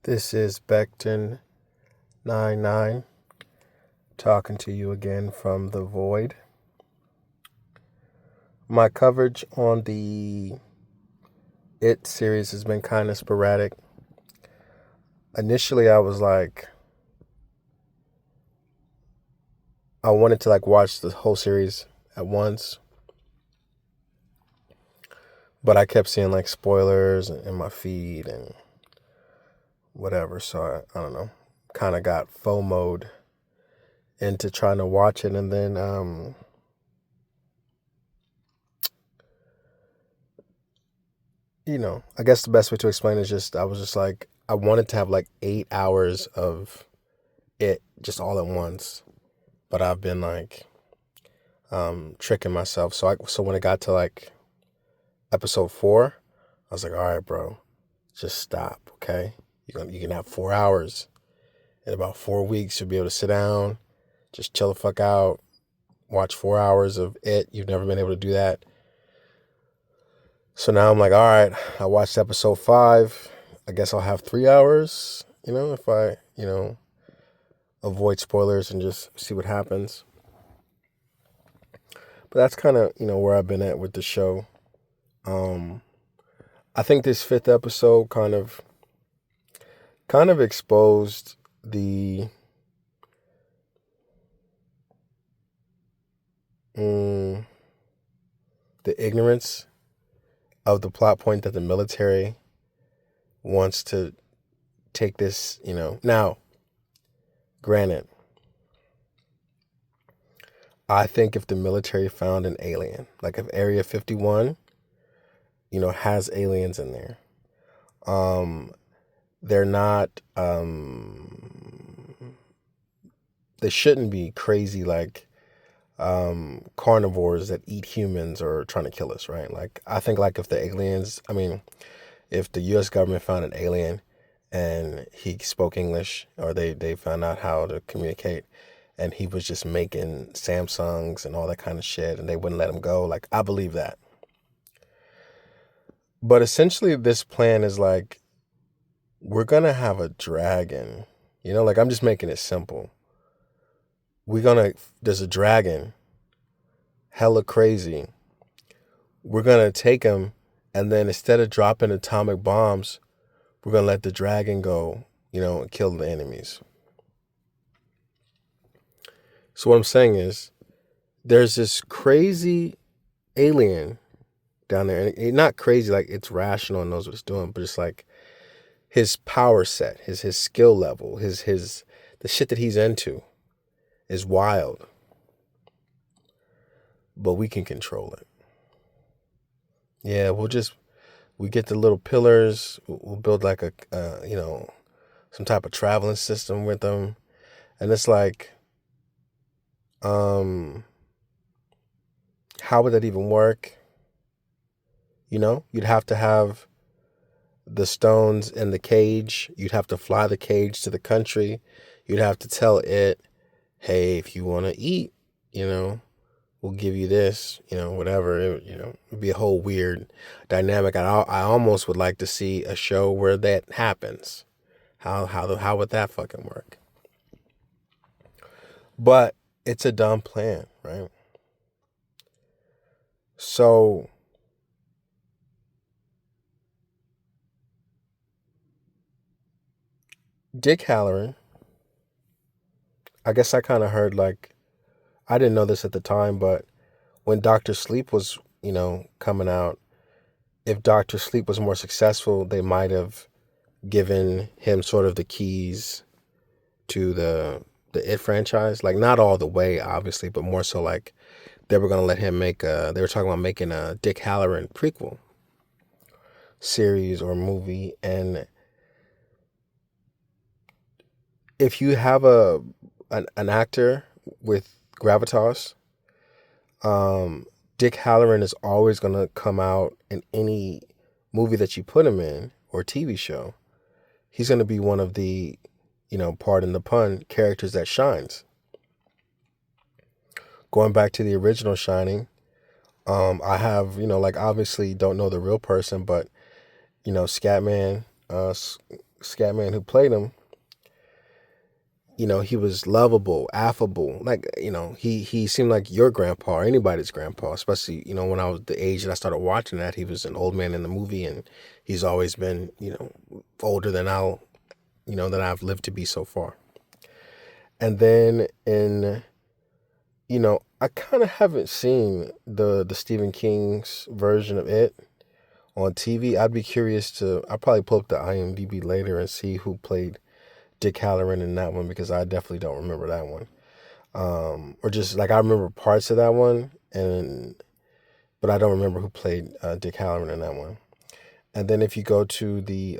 This is Becton 99 talking to you again from the void. My coverage on the It series has been kind of sporadic. Initially, I was like, I wanted to watch the whole series at once, but I kept seeing spoilers in my feed and whatever. So I don't know, kind of got FOMO'd into trying to watch it, and then I guess the best way to explain it is just I was just like I wanted to have 8 hours of it just all at once, but I've been tricking myself. So when it got to episode 4, I was like, all right, bro, just stop, okay? You can have 4 hours. In about 4 weeks, you'll be able to sit down, just chill the fuck out, watch 4 hours of it. You've never been able to do that. So now I'm like, all right, I watched episode 5. I guess I'll have 3 hours, if I, avoid spoilers and just see what happens. But that's kind of, where I've been at with the show. I think this 5th episode kind of exposed the ignorance of the plot point that the military wants to take this, Now, granted, I think if the military found an alien, if Area 51, has aliens in there, they're not, they shouldn't be crazy carnivores that eat humans or trying to kill us, right? I think if the aliens, if the U.S. government found an alien and he spoke English, or they found out how to communicate, and he was just making Samsungs and all that kind of shit, and they wouldn't let him go, I believe that. But essentially this plan is we're gonna have a dragon, I'm just making it simple. There's a dragon, hella crazy. We're gonna take him, and then instead of dropping atomic bombs, we're gonna let the dragon go, and kill the enemies. So what I'm saying is, there's this crazy alien down there, and not crazy it's rational and knows what it's doing, but it's his power set, his skill level, his the shit that he's into is wild, but we can control it. Yeah, we get the little pillars. We'll build some type of traveling system with them, and it's how would that even work? You'd have to have the stones in the cage. You'd have to fly the cage to the country. You'd have to tell it, hey, if you want to eat, we'll give you this, whatever. It'd be a whole weird dynamic. I almost would like to see a show where that happens. How would that fucking work? But it's a dumb plan, right? So Dick Halloran, I guess I kind of heard I didn't know this at the time, but when Dr. Sleep was, coming out, if Dr. Sleep was more successful, they might have given him sort of the keys to the It franchise. Not all the way, obviously, but more so they were going to let him they were talking about making a Dick Halloran prequel series or movie. And if you have an actor with gravitas, Dick Halloran is always going to come out in any movie that you put him in or TV show. He's going to be one of the, pardon the pun, characters that shines. Going back to the original Shining, I have, obviously don't know the real person, but, Scatman, Scatman who played him, he was lovable, affable. Like, he seemed like your grandpa or anybody's grandpa, especially, when I was the age that I started watching that. He was an old man in the movie, and he's always been, older than than I've lived to be so far. And then I kind of haven't seen the Stephen King's version of it on TV. I'll probably pull up the IMDb later and see who played Dick Halloran in that one, because I definitely don't remember that one. Or just like I remember parts of that one, but I don't remember who played Dick Halloran in that one. And then if you go to the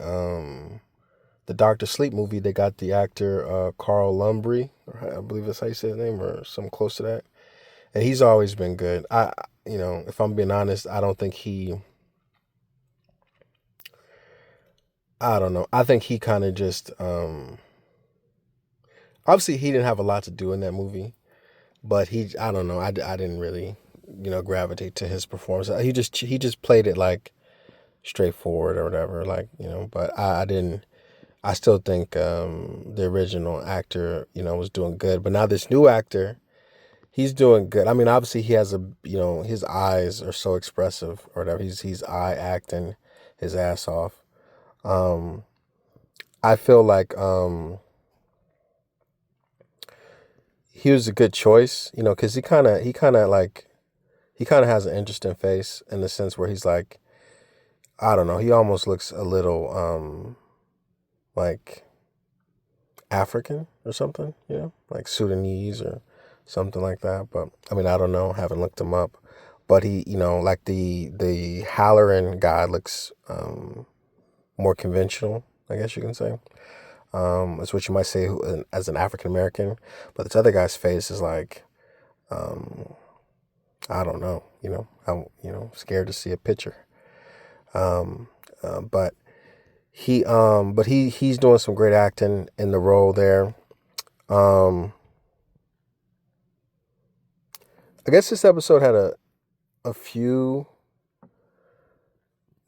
Doctor Sleep movie, they got the actor Carl Lumbry, or I believe that's how you say his name, or something close to that. And he's always been good. If I'm being honest, I don't think I don't know. I think he kind of just, obviously he didn't have a lot to do in that movie, but I don't know. I didn't really, gravitate to his performance. He just played it like straightforward or whatever, like, but I didn't, I still think, the original actor, was doing good. But now this new actor, he's doing good. I mean, obviously he has his eyes are so expressive or whatever. He's eye acting his ass off. Um, I feel like he was a good choice, because he kind of has an interesting face in the sense where he's like, I don't know, he almost looks a little like African or something, like Sudanese or something like that. But I mean, I don't know, haven't looked him up. But he, like the Halloran guy looks more conventional, I guess you can say. That's what you might say as an African American. But this other guy's face is like, um, I don't know, I'm scared to see a picture. Um, but he's doing some great acting in the role there. Um, I guess this episode had a few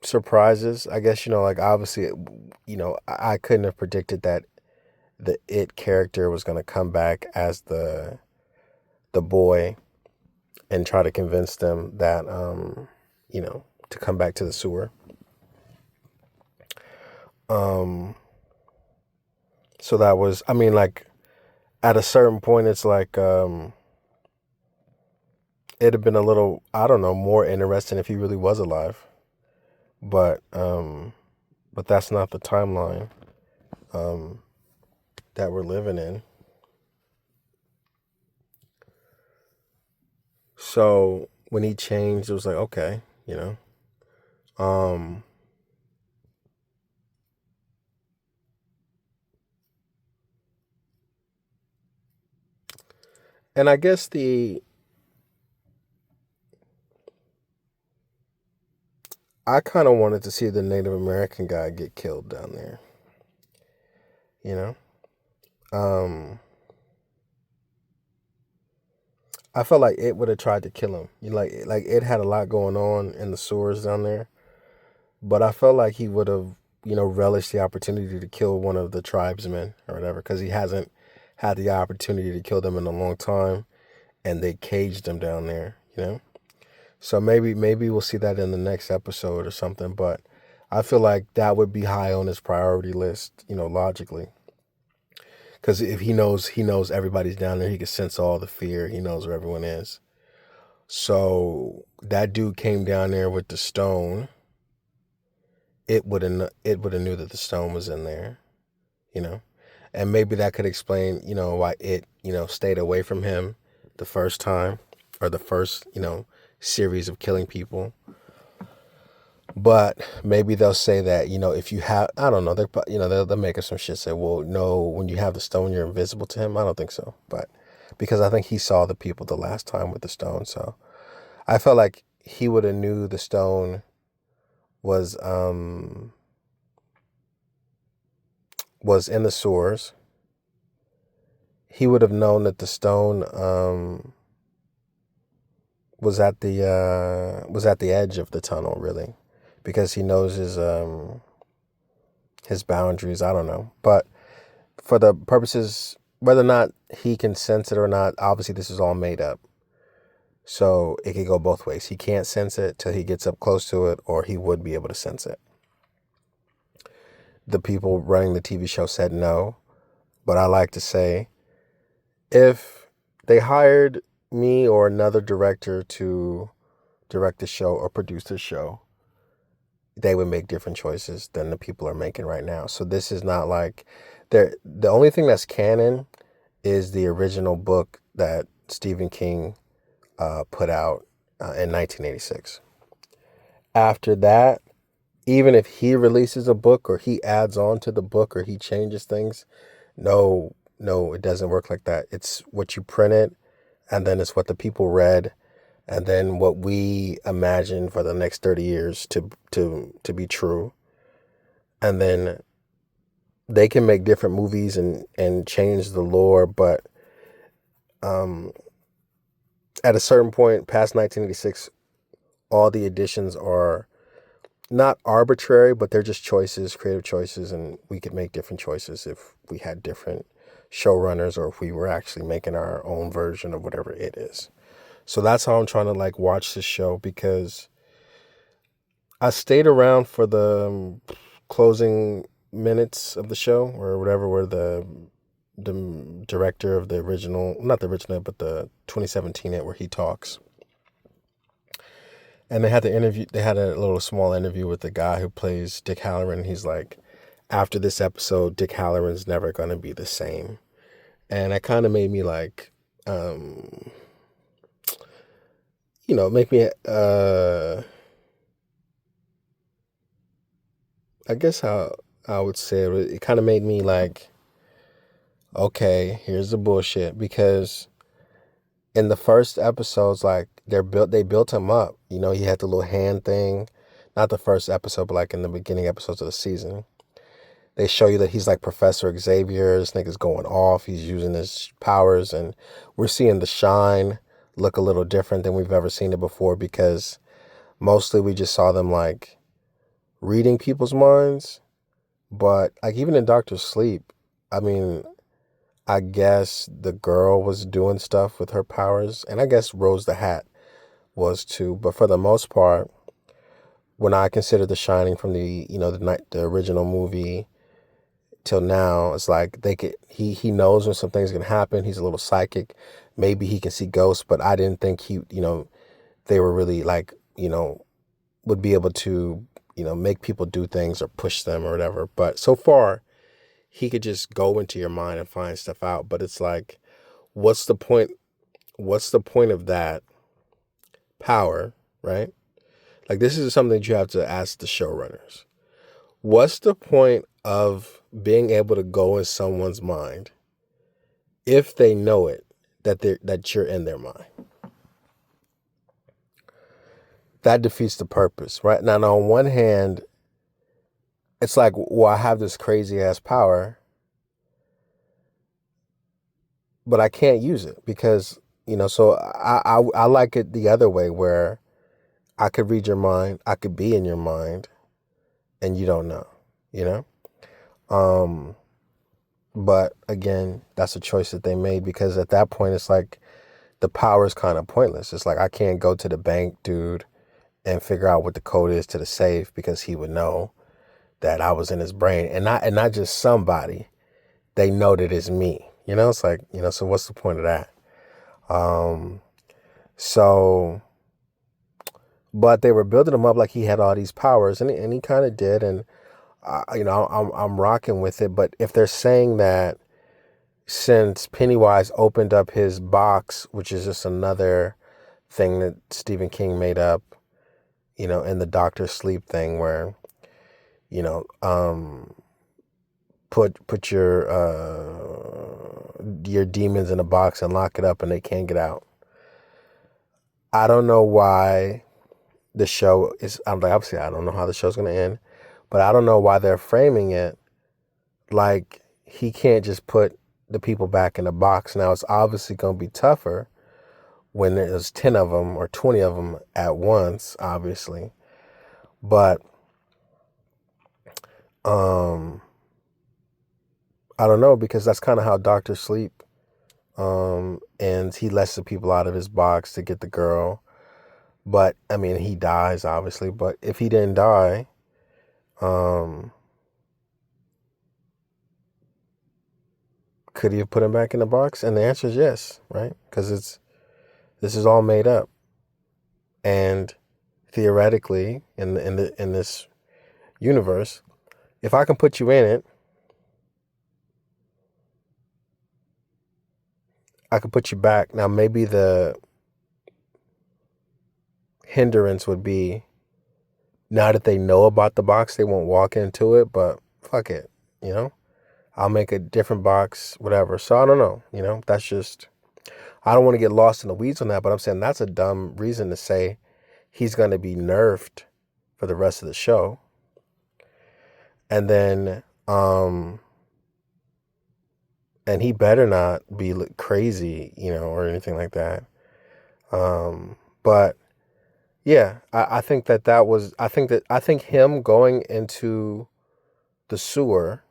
surprises. I guess, like obviously, I couldn't have predicted that the It character was going to come back as the boy and try to convince them that, to come back to the sewer. Um, so that was, I mean, like at a certain point, it's like, it'd have been a little, I don't know, more interesting if he really was alive. But that's not the timeline um, that we're living in. So when he changed, it was like, okay, Um, and I guess I kind of wanted to see the Native American guy get killed down there, you know? Um, I felt like it would have tried to kill him. Like it had a lot going on in the sewers down there, but I felt like he would have, relished the opportunity to kill one of the tribesmen or whatever, because he hasn't had the opportunity to kill them in a long time, and they caged him down there. So maybe we'll see that in the next episode or something. But I feel like that would be high on his priority list, logically. Because if he knows everybody's down there, he can sense all the fear. He knows where everyone is. So that dude came down there with the stone. It would have knew that the stone was in there, you know, and maybe that could explain, why it stayed away from him the first time, or the first series of killing people. But maybe they'll say that, if you have, I don't know, they'll make up some shit, say, well, no, when you have the stone, you're invisible to him. I don't think so. But because I think he saw the people the last time with the stone. So I felt like he would have knew the stone was, was in the sewers. He would have known that the stone, was at the edge of the tunnel, really, because he knows his boundaries. I don't know. But for the purposes, whether or not he can sense it or not, obviously this is all made up. So it could go both ways. He can't sense it till he gets up close to it, or he would be able to sense it. The people running the TV show said no, but I like to say, if they hired me or another director to direct the show or produce the show, they would make different choices than the people are making right now. So this is not like the only thing that's canon is the original book that Stephen King put out in 1986. After that, even if he releases a book or he adds on to the book or he changes things, no, it doesn't work like that. It's what you printed, and then it's what the people read, and then what we imagine for the next 30 years to be true. And then they can make different movies and change the lore, but at a certain point past 1986, all the additions are not arbitrary, but they're just choices, creative choices, and we could make different choices if we had different showrunners or if we were actually making our own version of whatever it is. So that's how I'm trying to like watch this show, because I stayed around for the closing minutes of the show or whatever, where the director of the original, not the original, but the 2017 where he talks. And they had a little small interview with the guy who plays Dick Halloran. He's like, after this episode, Dick Halloran's never going to be the same. And that kind of made me like, make me, I guess how I would say it kind of made me like, okay, here's the bullshit. Because in the first episodes, like they built him up. He had the little hand thing. Not the first episode, but like in the beginning episodes of the season. They show you that he's like Professor Xavier. This nigga's going off. He's using his powers, and we're seeing the Shine look a little different than we've ever seen it before, because mostly we just saw them like reading people's minds. But like even in Doctor Sleep, I mean, I guess the girl was doing stuff with her powers, and I guess Rose the Hat was too. But for the most part, when I consider The Shining from the original movie till now, it's like he knows when some things can happen. He's a little psychic. Maybe he can see ghosts, but I didn't think they were really like, would be able to, make people do things or push them or whatever. But so far, he could just go into your mind and find stuff out. But it's like, what's the point? What's the point of that power, right? Like, this is something that you have to ask the showrunners. What's the point of being able to go in someone's mind if they know it, that you're in their mind? That defeats the purpose, right? Now, on one hand, it's like, well, I have this crazy ass power, but I can't use it because, so I like it the other way, where I could read your mind, I could be in your mind, and you don't know, But again, that's a choice that they made, because at that point, it's like the power is kind of pointless. It's like I can't go to the bank dude and figure out what the code is to the safe, because he would know that I was in his brain, and not just somebody. They know that it's me. It's like, so what's the point of that? So, but they were building him up like he had all these powers, and he kind of did, and I'm rocking with it. But if they're saying that since Pennywise opened up his box, which is just another thing that Stephen King made up, in the Doctor Sleep thing, where put your demons in a box and lock it up and they can't get out. I don't know why the show is, obviously I don't know how the show's going to end, but I don't know why they're framing it like he can't just put the people back in the box. Now, it's obviously going to be tougher when there's 10 of them or 20 of them at once, obviously. But Um, I don't know, because that's kind of how doctors sleep. And he lets the people out of his box to get the girl. But I mean, he dies obviously. But if he didn't die, um, could he have put him back in the box? And the answer is yes, right? Because this is all made up. And theoretically, in this universe, if I can put you in it, I could put you back. Now, maybe the hindrance would be, now that they know about the box, they won't walk into it, but fuck it, you know? I'll make a different box, whatever. So I don't know, that's just, I don't want to get lost in the weeds on that, but I'm saying that's a dumb reason to say he's going to be nerfed for the rest of the show. And then, and he better not be crazy, or anything like that. But yeah, I think I think him going into the sewer,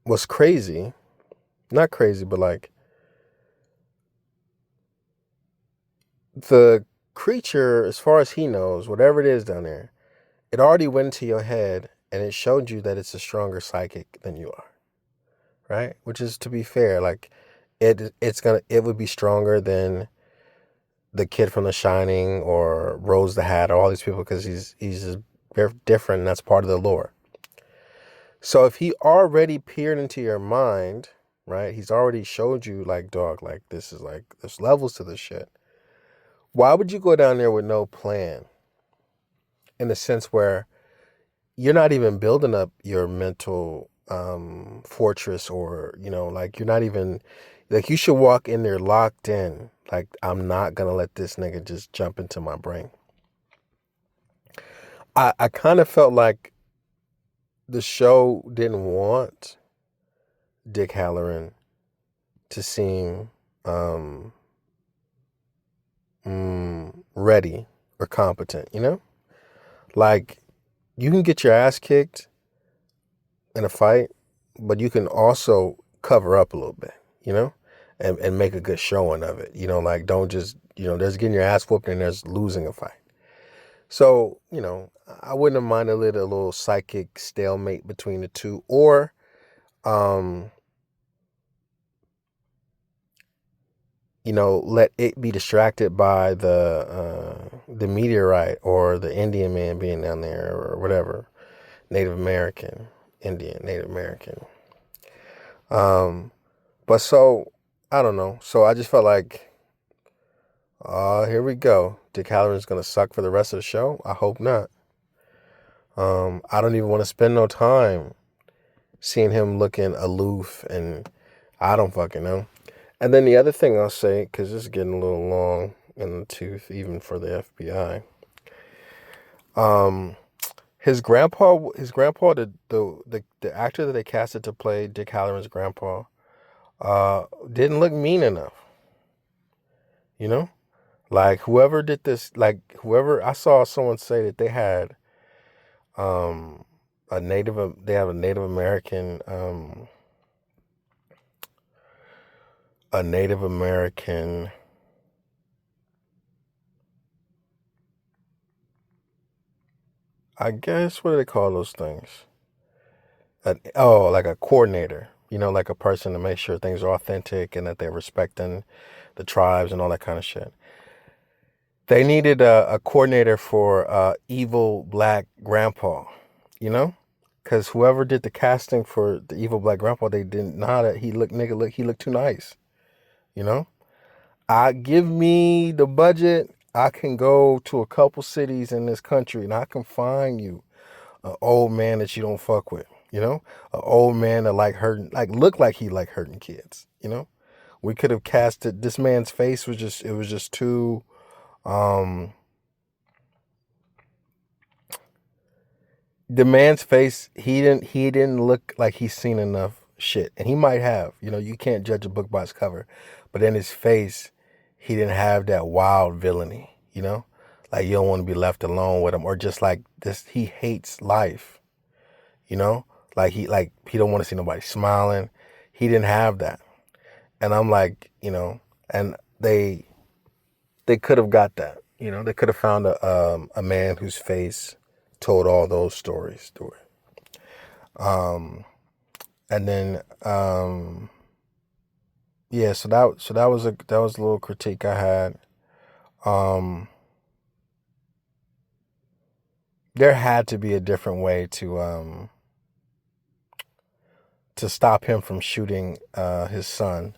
was crazy. Not crazy, but like, the creature, as far as he knows, whatever it is down there, it already went into your head and it showed you that it's a stronger psychic than you are, right? Which is, to be fair, like, it would be stronger than the kid from The Shining or Rose the Hat or all these people, because he's just very different, and that's part of the lore. So if he already peered into your mind, right? He's already showed you, like, dog, like, this is like, there's levels to this shit. Why would you go down there with no plan? In the sense where you're not even building up your mental fortress, or like, you're not even, like, you should walk in there locked in, like, I'm not gonna let this nigga just jump into my brain. I kind of felt like the show didn't want Dick Halloran to seem ready or competent, like, you can get your ass kicked in a fight, but you can also cover up a little bit, and make a good showing of it. Like, don't just, there's getting your ass whooped and there's losing a fight. So, I wouldn't have minded a little psychic stalemate between the two, or let it be distracted by the meteorite, or the Indian man being down there, or whatever, Native American, Indian, Native American. But so, I don't know. So I just felt like, here we go. Dick Halloran's gonna suck for the rest of the show. I hope not. I don't even want to spend no time seeing him looking aloof, and I don't fucking know. And then the other thing I'll say, because this is getting a little long in the tooth, even for the FBI. His grandpa, the actor that they casted to play Dick Halloran's grandpa, didn't look mean enough. Like, whoever did this, like, whoever, I saw someone say that they had they have a Native American I guess, what do they call those things? Like a coordinator, like a person to make sure things are authentic and that they're respecting the tribes and all that kind of shit. They needed a coordinator for evil black grandpa, because whoever did the casting for the evil black grandpa, they didn't know that he looked too nice, I give me the budget, I can go to a couple cities in this country and I can find you an old man that you don't fuck with, an old man that look like he like hurting kids, We could have casted, this man's face was just too the man's face, he didn't look like he's seen enough shit. And he might have, you can't judge a book by its cover. But in his face, he didn't have that wild villainy, you know? Like you don't want to be left alone with him, or just like this, he hates life, you know? Like he don't want to see nobody smiling. He didn't have that. And I'm like, and they could have got that. They could have found a man whose face told all those stories to her. And then yeah, so that was a little critique I had. There had to be a different way to stop him from shooting his son,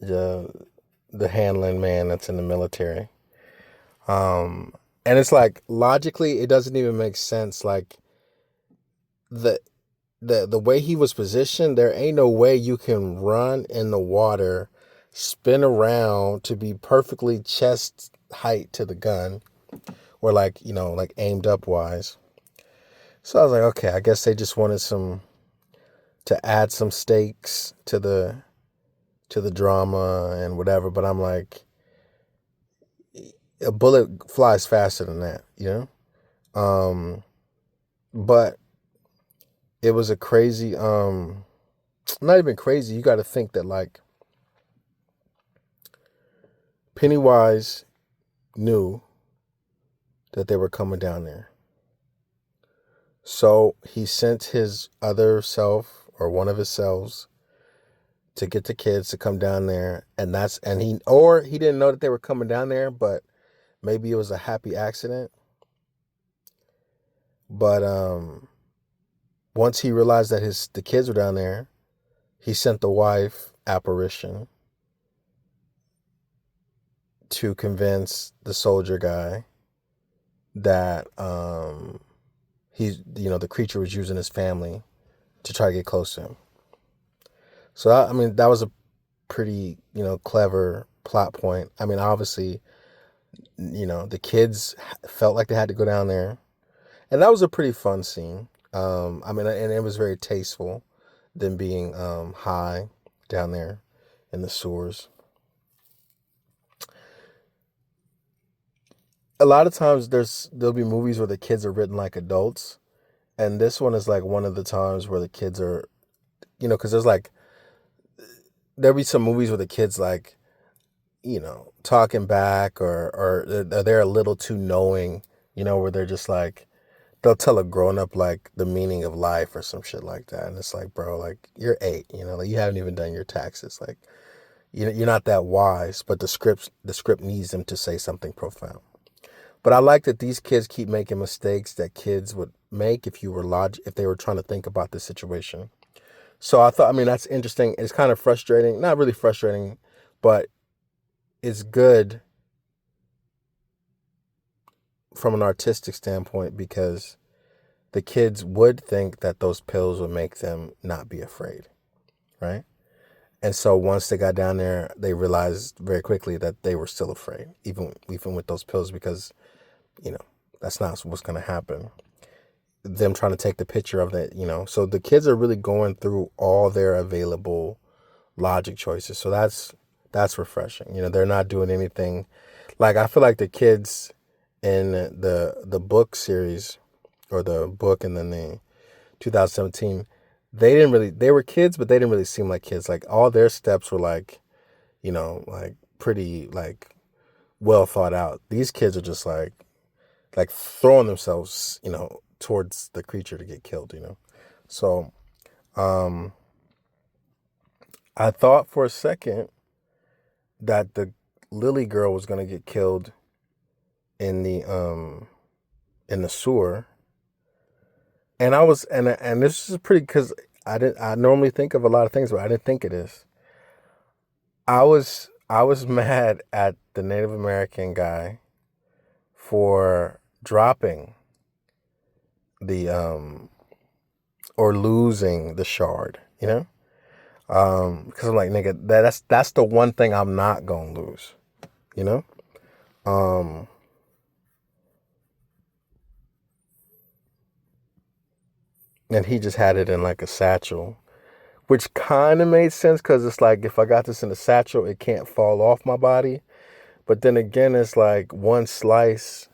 the the handling man that's in the military. And it's like logically, it doesn't even make sense. Like the the way he was positioned, there ain't no way you can run in the water, spin around to be perfectly chest height to the gun, or like like aimed up wise. So I was like, okay, I guess they just wanted to add some stakes to the drama and whatever. But I'm like, a bullet flies faster than that. But it was a crazy, not even crazy. You got to think that like Pennywise knew that they were coming down there. So he sent his other self, or one of his selves, to get the kids to come down there. And he didn't know that they were coming down there, but maybe it was a happy accident. But once he realized that the kids were down there, he sent the wife, Apparition, to convince the soldier guy that the creature was using his family to try to get close to him. So that was a pretty clever plot point. I mean, obviously, the kids felt like they had to go down there, and that was a pretty fun scene. And it was very tasteful, them being high down there in the sewers. A lot of times there'll be movies where the kids are written like adults, and this one is like one of the times where the kids are, because there'll be some movies where the kids like, talking back, or they're a little too knowing, where they're just like, they'll tell a grown up like the meaning of life or some shit like that, and it's like, bro, like you're 8, like you haven't even done your taxes, like you're not that wise, but the script needs them to say something profound. But I like that these kids keep making mistakes that kids would make if they were trying to think about the situation. So I thought, that's interesting. It's kind of frustrating, not really frustrating, but it's good from an artistic standpoint, because the kids would think that those pills would make them not be afraid, right? And so once they got down there, they realized very quickly that they were still afraid, even with those pills, because that's not what's going to happen. Them trying to take the picture of that, so the kids are really going through all their available logic choices. So that's refreshing. They're not doing anything. Like, I feel like the kids in the book series, or the book, and then the 2017, they were kids, but they didn't really seem like kids. Like, all their steps were like, like pretty like well thought out. These kids are just like throwing themselves, towards the creature to get killed, So, I thought for a second that the Lily girl was gonna get killed in the sewer, and and this is pretty, because I normally think of a lot of things, but I didn't think of this. I was mad at the Native American guy for dropping the or losing the shard, because I'm like, nigga, that's the one thing I'm not gonna lose, you know. And he just had it in like a satchel, which kind of made sense, because it's like, if I got this in a satchel, it can't fall off my body. But then again, it's like one slice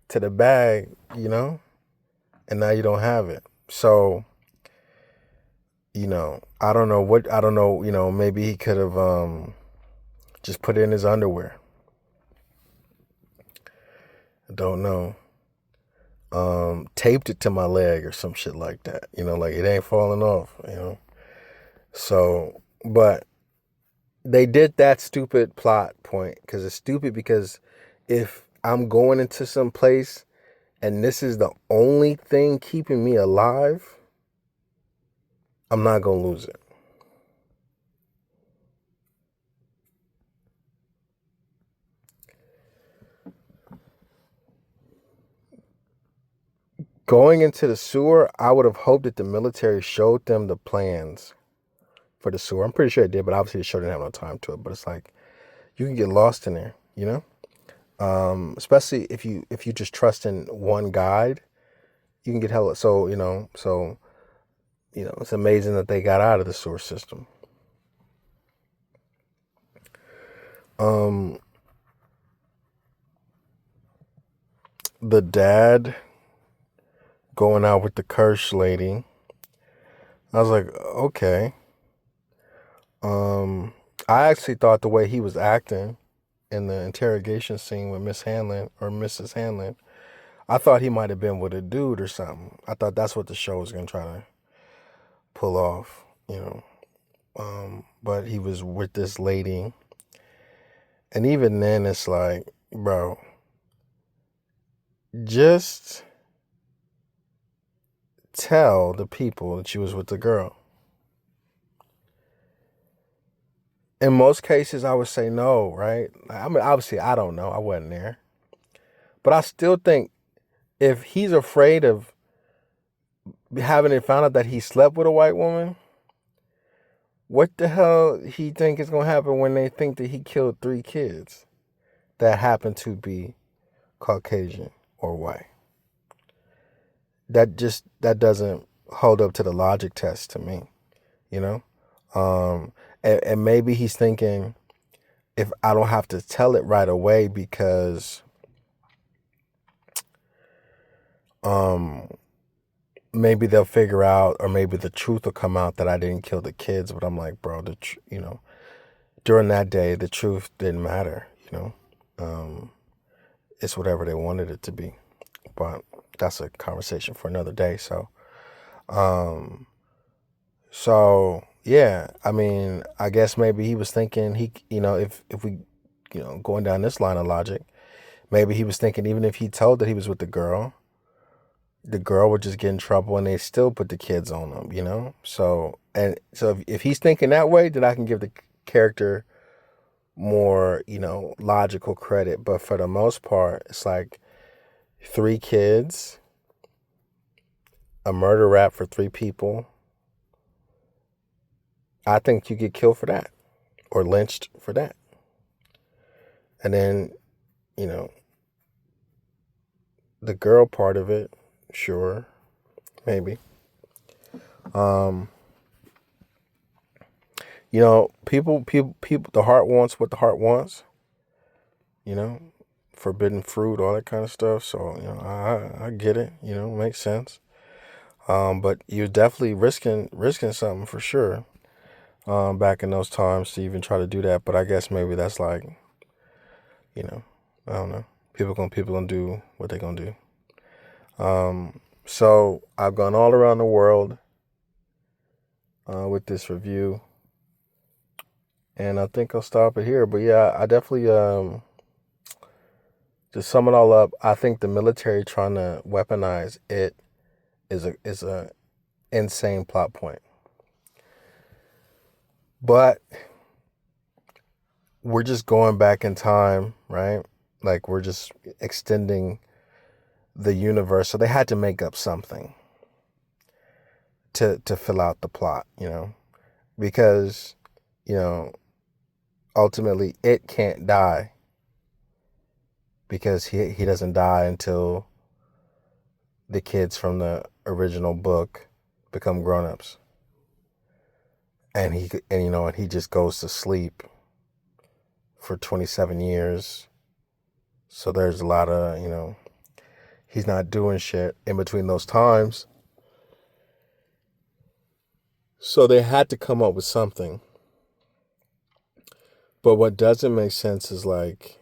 to the bag, and now you don't have it. So, I don't know, maybe he could have just put it in his underwear. I don't know. Taped it to my leg or some shit like that. Like it ain't falling off. So, but they did that stupid plot point because it's stupid because if I'm going into some place and this is the only thing keeping me alive, I'm not going to lose it. Going into the sewer, I would have hoped that the military showed them the plans for the sewer. I'm pretty sure it did, but obviously the show didn't have no time to it. But it's like you can get lost in there, especially if you just trust in one guide, you can get hella. It's amazing that they got out of the sewer system. The dad going out with the Kirsch lady. I was like, okay. I actually thought the way he was acting in the interrogation scene with Miss Hanlon or Mrs. Hanlon, I thought he might have been with a dude or something. I thought that's what the show was gonna try to pull off. But he was with this lady, and even then, it's like, bro, just tell the people that you was with the girl. In most cases, I would say no, right? I mean, obviously, I don't know. I wasn't there. But I still think if he's afraid of having it found out that he slept with a white woman, what the hell he think is going to happen when they think that he killed 3 kids that happen to be Caucasian or white? That doesn't hold up to the logic test to me, you know? And maybe he's thinking, if I don't have to tell it right away because maybe they'll figure out, or maybe the truth will come out that I didn't kill the kids. But I'm like, bro, during that day, the truth didn't matter. It's whatever they wanted it to be. But that's a conversation for another day. So yeah, I mean, I guess maybe he was thinking if we, going down this line of logic, maybe he was thinking even if he told that he was with the girl would just get in trouble and they still put the kids on him. So if he's thinking that way, then I can give the character more, logical credit. But for the most part, it's like 3 kids, a murder rap for 3 people. I think you get killed for that or lynched for that. And then, the girl part of it, sure, maybe. People, the heart wants what the heart wants, forbidden fruit, all that kind of stuff. So, I get it, makes sense. But you're definitely risking something for sure. Back in those times to even try to do that. But I guess maybe that's like, I don't know. People gonna do what they gonna do. So I've gone all around the world with this review, and I think I'll stop it here. But yeah, I definitely to sum it all up, I think the military trying to weaponize it is a insane plot point. But we're just going back in time, right? Like we're just extending the universe. So they had to make up something to fill out the plot, because, ultimately it can't die because he doesn't die until the kids from the original book become grown-ups. And he just goes to sleep for 27 years So there's a lot of, he's not doing shit in between those times. So they had to come up with something. But what doesn't make sense is like,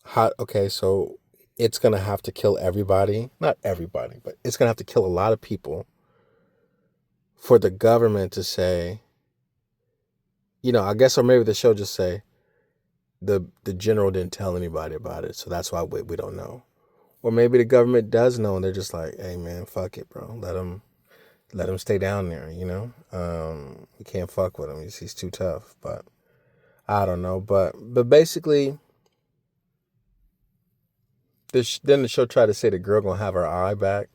how, okay, so it's going to have to kill everybody. Not everybody, but it's going to have to kill a lot of people for the government to say, I guess, or maybe the show just say, the general didn't tell anybody about it, so that's why we don't know. Or maybe the government does know, and they're just like, "Hey, man, fuck it, bro. Let him stay down there. You can't fuck with him. He's too tough." But I don't know. But basically, then the show tried to say the girl gonna have her eye back.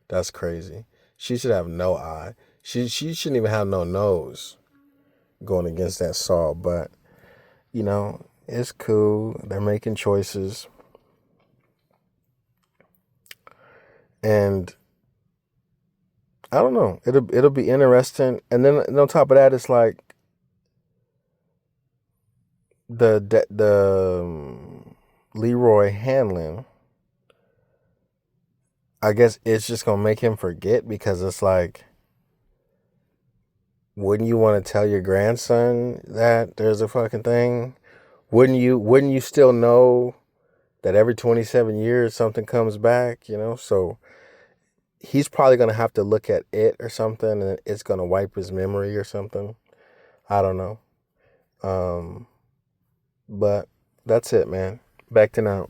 That's crazy. She should have no eye. She shouldn't even have no nose going against that Saul. But it's cool. They're making choices. And I don't know. It'll be interesting. And then on top of that, it's like the Leroy Hanlon. I guess it's just gonna make him forget, because it's like, wouldn't you want to tell your grandson that there's a fucking thing? Wouldn't you? Wouldn't you still know that every 27 years something comes back? So he's probably gonna have to look at it or something, and it's gonna wipe his memory or something. I don't know. But that's it, man. Back to now.